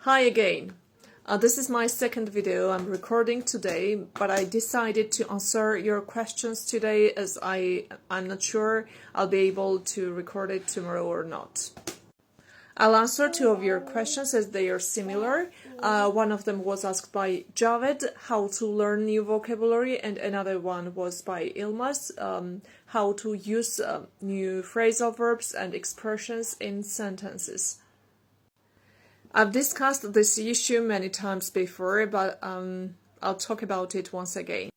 Hi again. This is my second video I'm recording today, but I decided to answer your questions today as I'm not sure I'll be able to record it tomorrow or not. I'll answer two of your questions as they are similar. One of them was asked by Javed, how to learn new vocabulary, and another one was by Ilmaz, how to use new phrasal verbs and expressions in sentences. I've discussed this issue many times before, but I'll talk about it once again.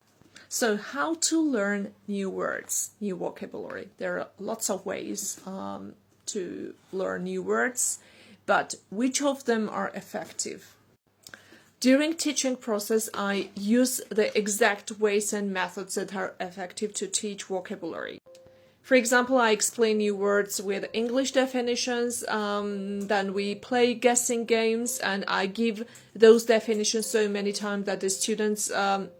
So, how to learn new words, new vocabulary. There are lots of ways to learn new words, but which of them are effective? During teaching process, I use the exact ways and methods that are effective to teach vocabulary. For example, I explain new words with English definitions, then we play guessing games, and I give those definitions so many times that the students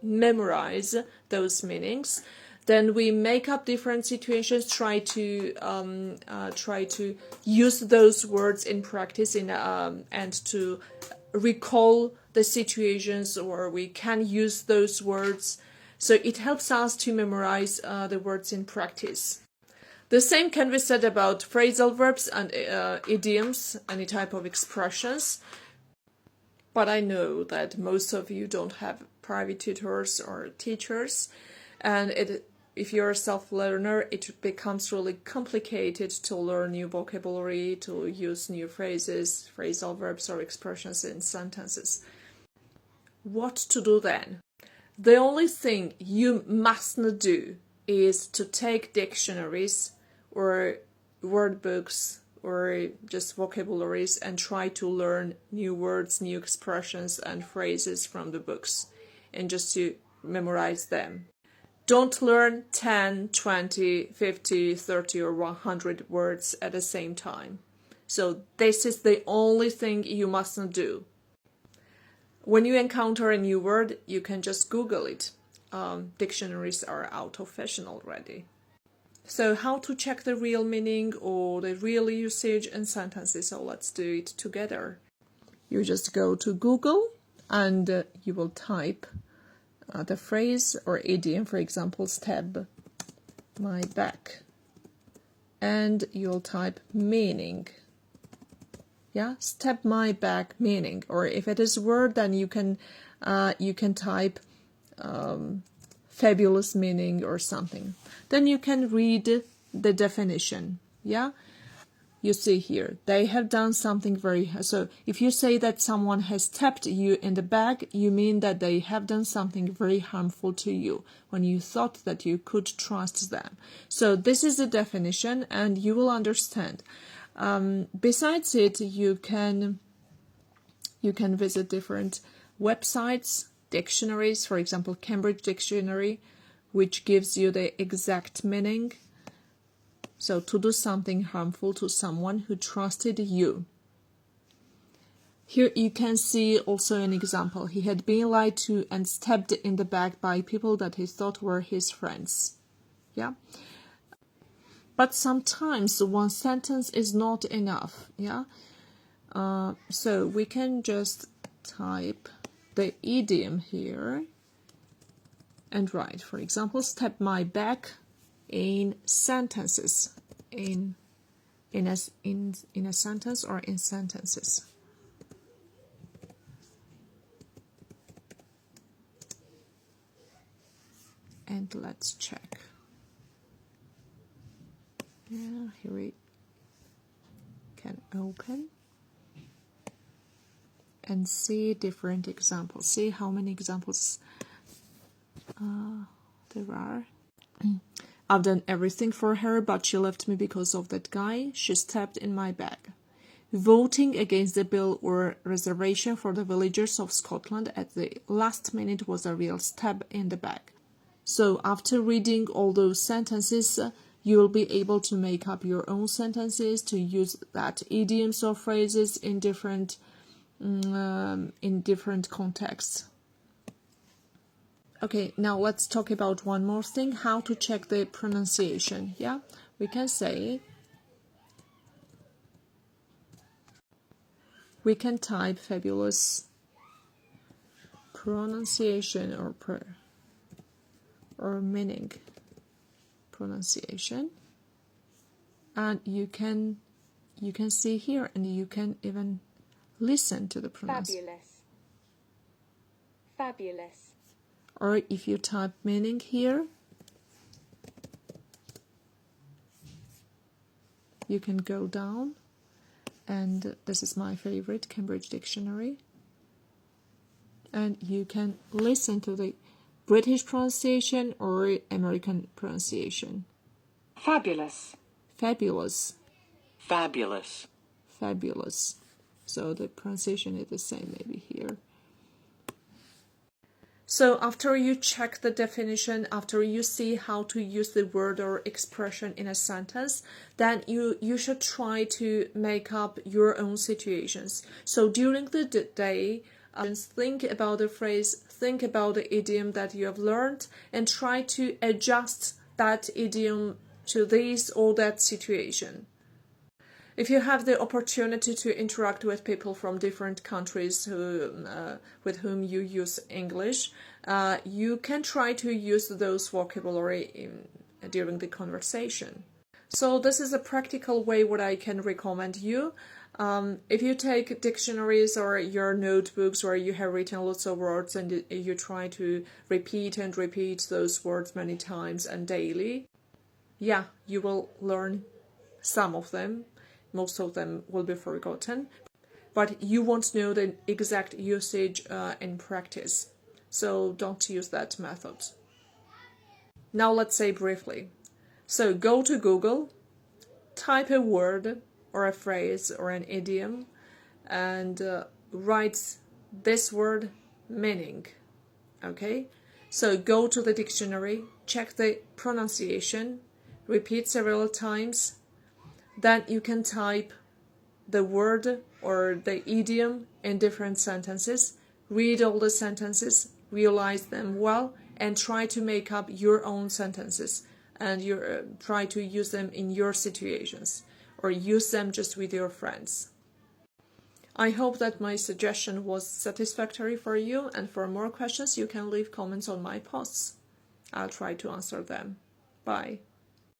memorize those meanings. Then we make up different situations, try to use those words in practice and to recall the situations, or we can use those words. So it helps us to memorize the words in practice. The same can be said about phrasal verbs and idioms, any type of expressions. But I know that most of you don't have private tutors or teachers, and if you're a self-learner, it becomes really complicated to learn new vocabulary, to use new phrases, phrasal verbs or expressions in sentences. What to do then? The only thing you mustn't do is to take dictionaries or word books or just vocabularies and try to learn new words, new expressions and phrases from the books and just to memorize them. Don't learn 10, 20, 50, 30 or 100 words at the same time. So this is the only thing you mustn't do. When you encounter a new word, you can just Google it. Dictionaries are out of fashion already. So how to check the real meaning or the real usage in sentences? So let's do it together. You just go to Google and you will type the phrase or idiom, for example, stab my back. And you'll type meaning. Yeah, stab my back meaning. Or if it is a word, then you can type fabulous meaning or something. Then you can read the definition. Yeah, you see here they have done something so if you say that someone has tapped you in the back, you mean that they have done something very harmful to you when you thought that you could trust them. So this is the definition and you will understand. Besides it, you can visit different websites, dictionaries, for example, Cambridge Dictionary, which gives you the exact meaning. So to do something harmful to someone who trusted you. Here you can see also an example. He had been lied to and stabbed in the back by people that he thought were his friends. Yeah. But sometimes one sentence is not enough. Yeah. So we can just type the idiom here and write, for example, stab my back in sentences, in a sentence or in sentences. And let's check. Yeah, here we can open and see different examples. See how many examples there are. I've done everything for her, but she left me because of that guy. She stabbed in my back. Voting against the bill or reservation for the villagers of Scotland at the last minute was a real stab in the back. So after reading all those sentences, you will be able to make up your own sentences, to use that idioms or phrases in different contexts. Okay, now let's talk about one more thing, how to check the pronunciation. Yeah, we can say we can type fabulous pronunciation or meaning pronunciation, and you can see here, and you can even listen to the pronunciation. Fabulous. Fabulous. Or if you type meaning here, you can go down, and this is my favorite, Cambridge Dictionary, and you can listen to the British pronunciation or American pronunciation. Fabulous. Fabulous. Fabulous. Fabulous. So the pronunciation is the same maybe here. So after you check the definition, after you see how to use the word or expression in a sentence, then you should try to make up your own situations. So during the day, think about the phrase, think about the idiom that you have learned, and try to adjust that idiom to this or that situation. If you have the opportunity to interact with people from different countries with whom you use English, you can try to use those vocabulary during the conversation. So this is a practical way what I can recommend you. If you take dictionaries or your notebooks where you have written lots of words and you try to repeat and repeat those words many times and daily, yeah, you will learn some of them. Most of them will be forgotten, but you won't know the exact usage in practice. So don't use that method. Now let's say briefly. So go to Google, type a word or a phrase or an idiom, and write this word meaning. Okay? So go to the dictionary, check the pronunciation, repeat several times. Then you can type the word or the idiom in different sentences, read all the sentences, realize them well, and try to make up your own sentences and try to use them in your situations or use them just with your friends. I hope that my suggestion was satisfactory for you, and for more questions you can leave comments on my posts. I'll try to answer them. Bye.